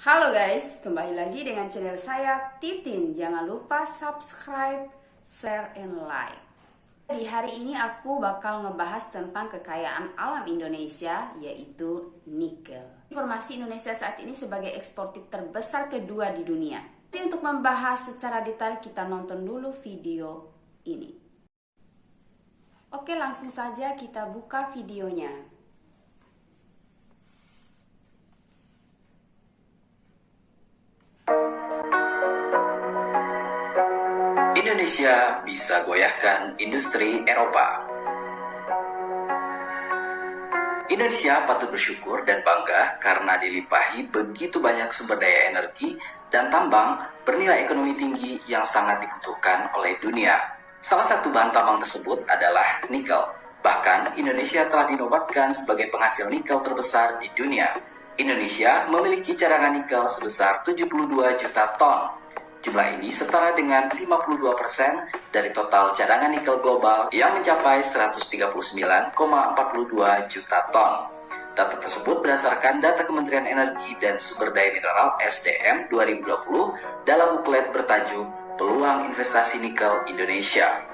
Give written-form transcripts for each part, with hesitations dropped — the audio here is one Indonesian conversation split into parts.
Halo guys, kembali lagi dengan channel saya Titin. Jangan lupa subscribe, share, and like. Di hari ini aku bakal ngebahas tentang kekayaan alam Indonesia, yaitu nikel. Informasi Indonesia saat ini sebagai eksportir terbesar kedua di dunia. Jadi untuk membahas secara detail kita nonton dulu video ini. Oke, langsung saja kita buka videonya. Indonesia bisa goyahkan industri Eropa. Indonesia patut bersyukur dan bangga karena dilimpahi begitu banyak sumber daya energi dan tambang bernilai ekonomi tinggi yang sangat dibutuhkan oleh dunia. Salah satu bahan tambang tersebut adalah nikel. Bahkan Indonesia telah dinobatkan sebagai penghasil nikel terbesar di dunia. Indonesia memiliki cadangan nikel sebesar 72 juta ton. Jumlah ini setara dengan 52% dari total cadangan nikel global yang mencapai 139,42 juta ton. Data tersebut berdasarkan data Kementerian Energi dan Sumber Daya Mineral (SDM) 2020 dalam buklet bertajuk Peluang Investasi Nikel Indonesia.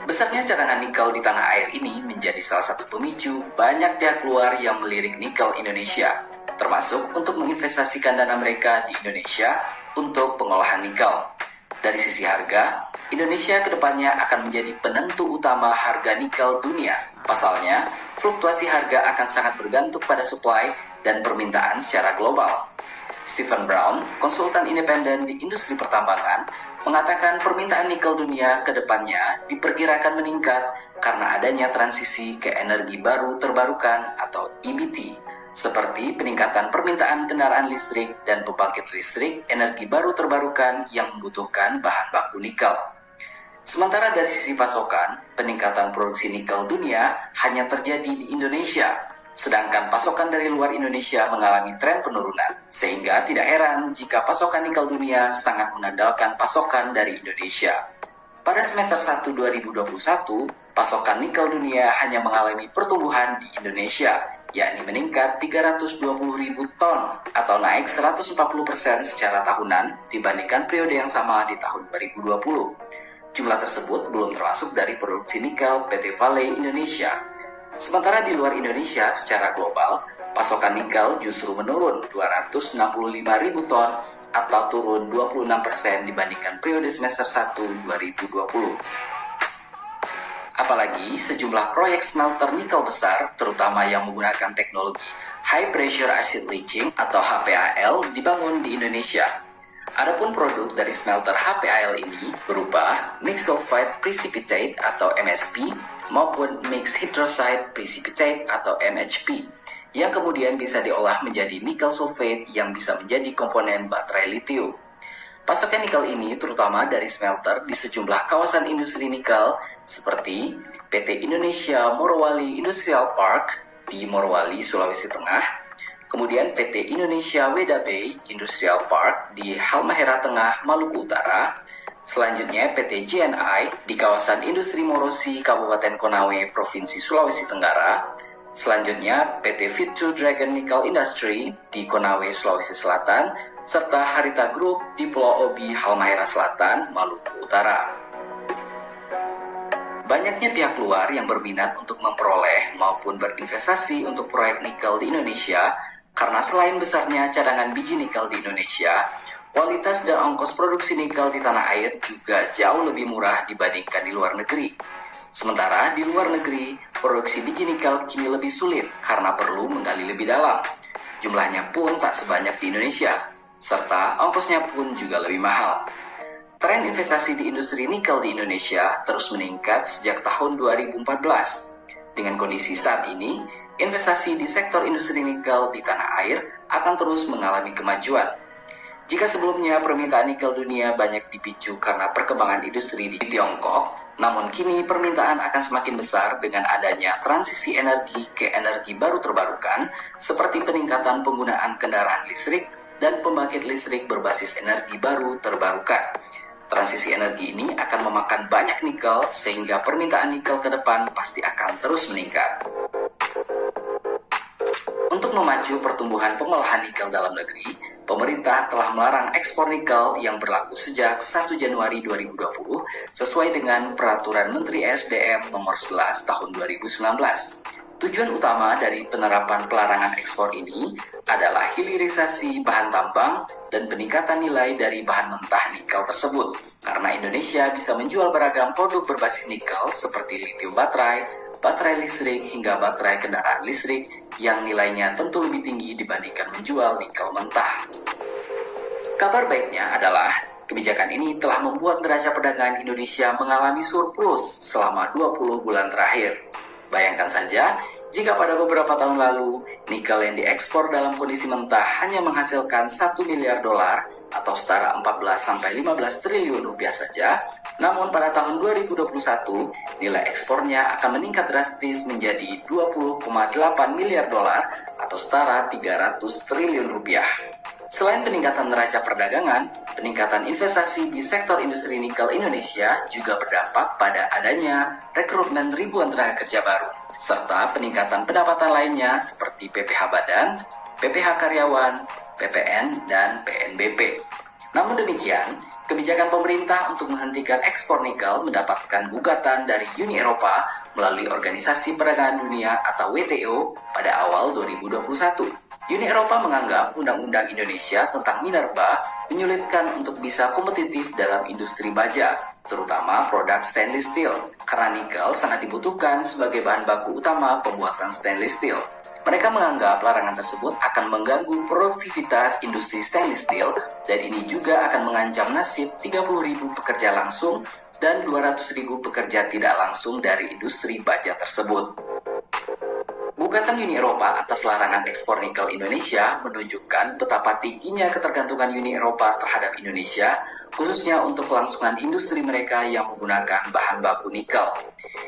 Besarnya cadangan nikel di tanah air ini menjadi salah satu pemicu banyak pihak luar yang melirik nikel Indonesia, termasuk untuk menginvestasikan dana mereka di Indonesia untuk pengolahan nikel. Dari sisi harga, Indonesia kedepannya akan menjadi penentu utama harga nikel dunia. Pasalnya, fluktuasi harga akan sangat bergantung pada supply dan permintaan secara global. Stephen Brown, konsultan independen di industri pertambangan, mengatakan permintaan nikel dunia ke depannya diperkirakan meningkat karena adanya transisi ke energi baru terbarukan atau EBT, seperti peningkatan permintaan kendaraan listrik dan pembangkit listrik energi baru terbarukan yang membutuhkan bahan baku nikel. Sementara dari sisi pasokan, peningkatan produksi nikel dunia hanya terjadi di Indonesia, sedangkan pasokan dari luar Indonesia mengalami tren penurunan, sehingga tidak heran jika pasokan nikel dunia sangat mengandalkan pasokan dari Indonesia. Pada semester 1 2021, pasokan nikel dunia hanya mengalami pertumbuhan di Indonesia, yakni meningkat 320.000 ton atau naik 140% secara tahunan dibandingkan periode yang sama di tahun 2020. Jumlah tersebut belum termasuk dari produksi nikel PT Vale Indonesia. Sementara di luar Indonesia secara global, pasokan nikel justru menurun 265.000 ton atau turun 26% dibandingkan periode semester 1 2020. Apalagi sejumlah proyek smelter nikel besar, terutama yang menggunakan teknologi High Pressure Acid Leaching atau HPAL dibangun di Indonesia. Adapun produk dari smelter HPAL ini berupa Mixed Sulfide Precipitate atau MSP maupun Mixed Hydroxide Precipitate atau MHP yang kemudian bisa diolah menjadi nickel sulfate yang bisa menjadi komponen baterai lithium. Pasokan nikel ini terutama dari smelter di sejumlah kawasan industri nikel seperti PT Indonesia Morowali Industrial Park di Morowali, Sulawesi Tengah, kemudian PT Indonesia Weda Bay Industrial Park di Halmahera Tengah, Maluku Utara, selanjutnya PT JNI di kawasan industri Morosi, Kabupaten Konawe, Provinsi Sulawesi Tenggara, selanjutnya PT Fit2 Dragon Nickel Industry di Konawe, Sulawesi Selatan, serta Harita Group di Pulau Obi, Halmahera Selatan, Maluku Utara. Banyaknya pihak luar yang berminat untuk memperoleh maupun berinvestasi untuk proyek nikel di Indonesia karena selain besarnya cadangan biji nikel di Indonesia, kualitas dan ongkos produksi nikel di tanah air juga jauh lebih murah dibandingkan di luar negeri. Sementara di luar negeri, produksi biji nikel kini lebih sulit karena perlu menggali lebih dalam. Jumlahnya pun tak sebanyak di Indonesia, serta ongkosnya pun juga lebih mahal. Tren investasi di industri nikel di Indonesia terus meningkat sejak tahun 2014. Dengan kondisi saat ini, investasi di sektor industri nikel di tanah air akan terus mengalami kemajuan. Jika sebelumnya permintaan nikel dunia banyak dipicu karena perkembangan industri di Tiongkok, namun kini permintaan akan semakin besar dengan adanya transisi energi ke energi baru terbarukan seperti peningkatan penggunaan kendaraan listrik dan pembangkit listrik berbasis energi baru terbarukan. Transisi energi ini akan memakan banyak nikel sehingga permintaan nikel ke depan pasti akan terus meningkat. Untuk memacu pertumbuhan pengolahan nikel dalam negeri, pemerintah telah melarang ekspor nikel yang berlaku sejak 1 Januari 2020 sesuai dengan Peraturan Menteri SDM Nomor 11 Tahun 2019. Tujuan utama dari penerapan pelarangan ekspor ini adalah hilirisasi bahan tambang dan peningkatan nilai dari bahan mentah nikel tersebut. Karena Indonesia bisa menjual beragam produk berbasis nikel seperti lithium baterai, baterai listrik hingga baterai kendaraan listrik yang nilainya tentu lebih tinggi dibandingkan menjual nikel mentah. Kabar baiknya adalah kebijakan ini telah membuat neraca perdagangan Indonesia mengalami surplus selama 20 bulan terakhir. Bayangkan saja, jika pada beberapa tahun lalu, nikel yang diekspor dalam kondisi mentah hanya menghasilkan 1 miliar dolar atau setara 14-15 triliun rupiah saja, namun pada tahun 2021, nilai ekspornya akan meningkat drastis menjadi 20,8 miliar dolar atau setara 300 triliun rupiah. Selain peningkatan neraca perdagangan, peningkatan investasi di sektor industri nikel Indonesia juga berdampak pada adanya rekrutmen ribuan tenaga kerja baru, serta peningkatan pendapatan lainnya seperti PPh Badan, PPh Karyawan, PPN, dan PNBP. Namun demikian, kebijakan pemerintah untuk menghentikan ekspor nikel mendapatkan gugatan dari Uni Eropa melalui Organisasi Perdagangan Dunia atau WTO pada awal 2021. Uni Eropa menganggap Undang-Undang Indonesia tentang minerba menyulitkan untuk bisa kompetitif dalam industri baja, terutama produk stainless steel, karena nikel sangat dibutuhkan sebagai bahan baku utama pembuatan stainless steel. Mereka menganggap larangan tersebut akan mengganggu produktivitas industri stainless steel dan ini juga akan mengancam nasib 30.000 pekerja langsung dan 200.000 pekerja tidak langsung dari industri baja tersebut. Gugatan Uni Eropa atas larangan ekspor nikel Indonesia menunjukkan betapa tingginya ketergantungan Uni Eropa terhadap Indonesia, khususnya untuk kelangsungan industri mereka yang menggunakan bahan baku nikel.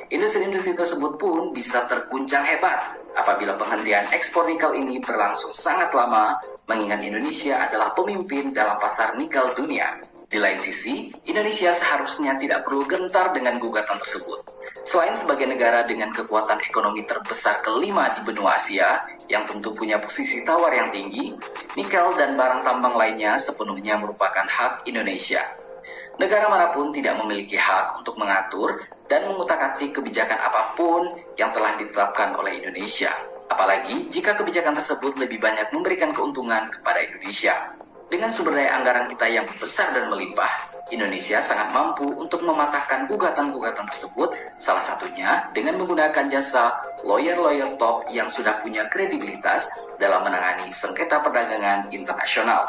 Industri-industri tersebut pun bisa terguncang hebat apabila penghentian ekspor nikel ini berlangsung sangat lama, mengingat Indonesia adalah pemimpin dalam pasar nikel dunia. Di lain sisi, Indonesia seharusnya tidak perlu gentar dengan gugatan tersebut. Selain sebagai negara dengan kekuatan ekonomi terbesar kelima di benua Asia, yang tentu punya posisi tawar yang tinggi, nikel dan barang tambang lainnya sepenuhnya merupakan hak Indonesia. Negara manapun tidak memiliki hak untuk mengatur dan mengutak-atik kebijakan apapun yang telah ditetapkan oleh Indonesia. Apalagi jika kebijakan tersebut lebih banyak memberikan keuntungan kepada Indonesia. Dengan sumber daya anggaran kita yang besar dan melimpah, Indonesia sangat mampu untuk mematahkan gugatan-gugatan tersebut, salah satunya dengan menggunakan jasa lawyer-lawyer top yang sudah punya kredibilitas dalam menangani sengketa perdagangan internasional.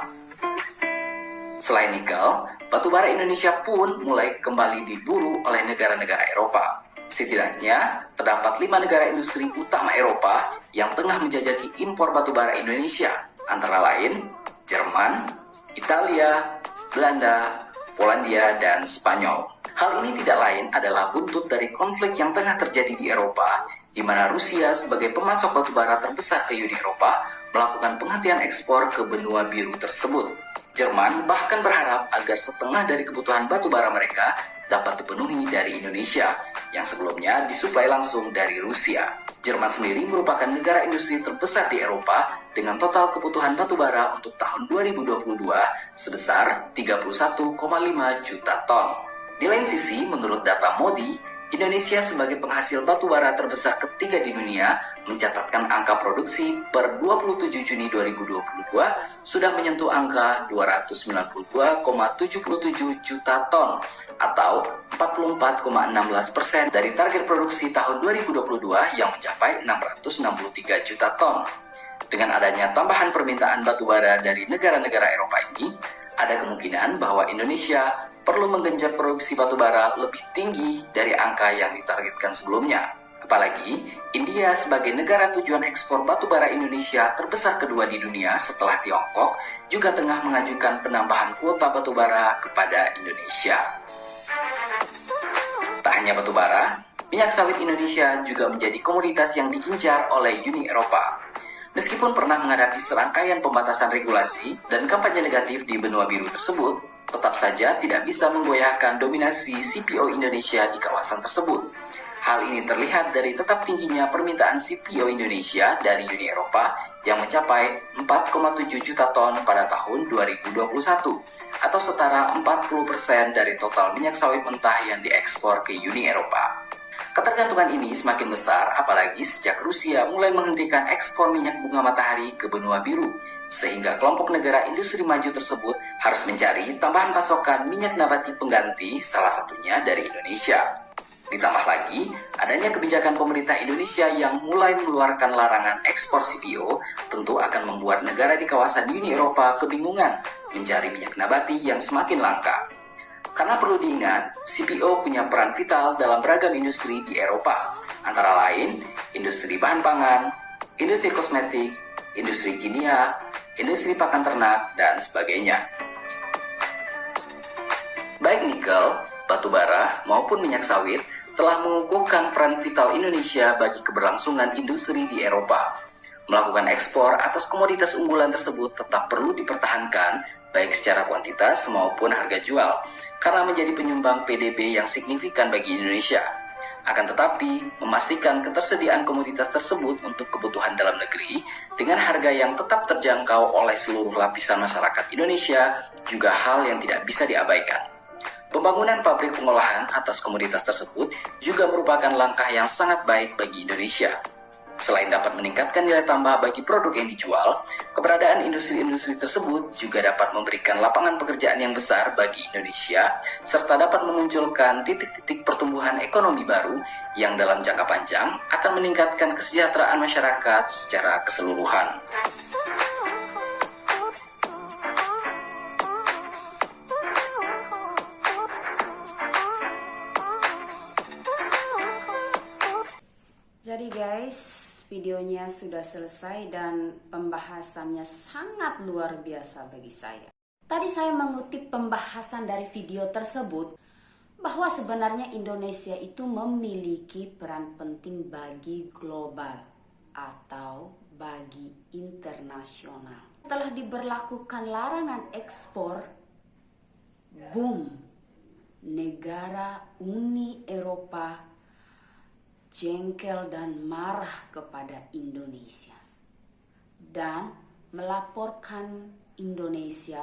Selain nikel, batubara Indonesia pun mulai kembali diburu oleh negara-negara Eropa. Setidaknya, terdapat 5 negara industri utama Eropa yang tengah menjajaki impor batubara Indonesia, antara lain Jerman, Italia, Belanda, Polandia, dan Spanyol. Hal ini tidak lain adalah buntut dari konflik yang tengah terjadi di Eropa, di mana Rusia sebagai pemasok batubara terbesar ke Uni Eropa melakukan penghentian ekspor ke benua biru tersebut. Jerman bahkan berharap agar setengah dari kebutuhan batubara mereka dapat dipenuhi dari Indonesia, yang sebelumnya disuplai langsung dari Rusia. Jerman sendiri merupakan negara industri terbesar di Eropa dengan total kebutuhan batubara untuk tahun 2022 sebesar 31,5 juta ton. Di lain sisi, menurut data MODI, Indonesia sebagai penghasil batubara terbesar ketiga di dunia mencatatkan angka produksi per 27 Juni 2022 sudah menyentuh angka 292,77 juta ton atau 44,16% dari target produksi tahun 2022 yang mencapai 663 juta ton. Dengan adanya tambahan permintaan batubara dari negara-negara Eropa ini, ada kemungkinan bahwa Indonesia perlu menggenjot produksi batubara lebih tinggi dari angka yang ditargetkan sebelumnya. Apalagi, India sebagai negara tujuan ekspor batubara Indonesia terbesar kedua di dunia setelah Tiongkok juga tengah mengajukan penambahan kuota batubara kepada Indonesia. Tak hanya batubara, minyak sawit Indonesia juga menjadi komoditas yang diincar oleh Uni Eropa. Meskipun pernah menghadapi serangkaian pembatasan regulasi dan kampanye negatif di benua biru tersebut, tetap saja tidak bisa menggoyahkan dominasi CPO Indonesia di kawasan tersebut. Hal ini terlihat dari tetap tingginya permintaan CPO Indonesia dari Uni Eropa yang mencapai 4,7 juta ton pada tahun 2021 atau setara 40% dari total minyak sawit mentah yang diekspor ke Uni Eropa. Ketergantungan ini semakin besar apalagi sejak Rusia mulai menghentikan ekspor minyak bunga matahari ke benua biru, sehingga kelompok negara industri maju tersebut harus mencari tambahan pasokan minyak nabati pengganti, salah satunya dari Indonesia. Ditambah lagi, adanya kebijakan pemerintah Indonesia yang mulai mengeluarkan larangan ekspor CPO tentu akan membuat negara di kawasan Uni Eropa kebingungan mencari minyak nabati yang semakin langka. Karena perlu diingat, CPO punya peran vital dalam beragam industri di Eropa, antara lain industri bahan pangan, industri kosmetik, industri kimia, industri pakan ternak, dan sebagainya. Baik nikel, batu bara, maupun minyak sawit telah mengukuhkan peran vital Indonesia bagi keberlangsungan industri di Eropa. Melakukan ekspor atas komoditas unggulan tersebut tetap perlu dipertahankan baik secara kuantitas maupun harga jual, karena menjadi penyumbang PDB yang signifikan bagi Indonesia. Akan tetapi, memastikan ketersediaan komoditas tersebut untuk kebutuhan dalam negeri dengan harga yang tetap terjangkau oleh seluruh lapisan masyarakat Indonesia juga hal yang tidak bisa diabaikan. Pembangunan pabrik pengolahan atas komoditas tersebut juga merupakan langkah yang sangat baik bagi Indonesia. Selain dapat meningkatkan nilai tambah bagi produk yang dijual, keberadaan industri-industri tersebut juga dapat memberikan lapangan pekerjaan yang besar bagi Indonesia, serta dapat memunculkan titik-titik pertumbuhan ekonomi baru yang dalam jangka panjang akan meningkatkan kesejahteraan masyarakat secara keseluruhan. Jadi guys, videonya sudah selesai dan pembahasannya sangat luar biasa bagi saya. Tadi saya mengutip pembahasan dari video tersebut bahwa sebenarnya Indonesia itu memiliki peran penting bagi global atau bagi internasional. Setelah diberlakukan larangan ekspor, boom, negara Uni Eropa jengkel dan marah kepada Indonesia dan melaporkan Indonesia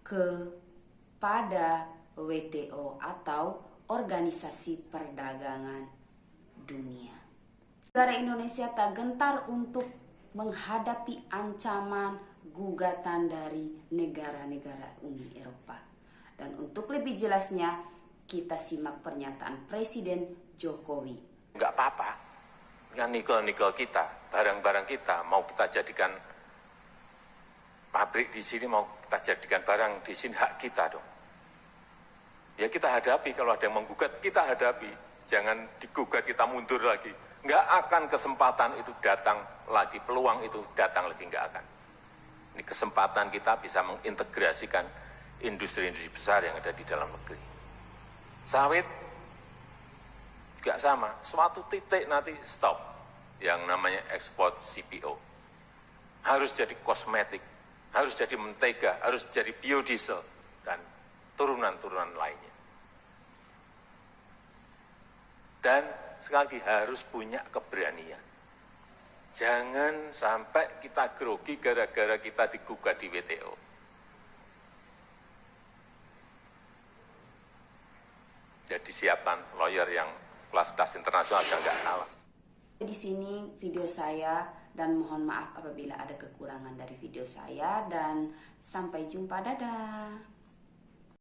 kepada WTO atau Organisasi Perdagangan Dunia. Negara Indonesia tak gentar untuk menghadapi ancaman gugatan dari negara-negara Uni Eropa. Dan untuk lebih jelasnya, kita simak pernyataan Presiden Jokowi. Nggak apa-apa, dengan nikel-nikel kita, barang-barang kita, mau kita jadikan pabrik di sini, mau kita jadikan barang di sini, hak kita dong. Ya kita hadapi, kalau ada yang menggugat, kita hadapi. Jangan digugat, kita mundur lagi. Nggak akan kesempatan itu datang lagi, peluang itu datang lagi, nggak akan. Ini kesempatan kita bisa mengintegrasikan industri-industri besar yang ada di dalam negeri. Sawit, juga sama, suatu titik nanti stop yang namanya ekspor CPO. Harus jadi kosmetik, harus jadi mentega, harus jadi biodiesel, dan turunan-turunan lainnya. Dan sekali lagi harus punya keberanian. Jangan sampai kita grogi gara-gara kita digugat di WTO. Jadi siapkan lawyer yang kelas-kelas internasional dan nggak kalah. Di sini video saya dan mohon maaf apabila ada kekurangan dari video saya dan sampai jumpa, dadah.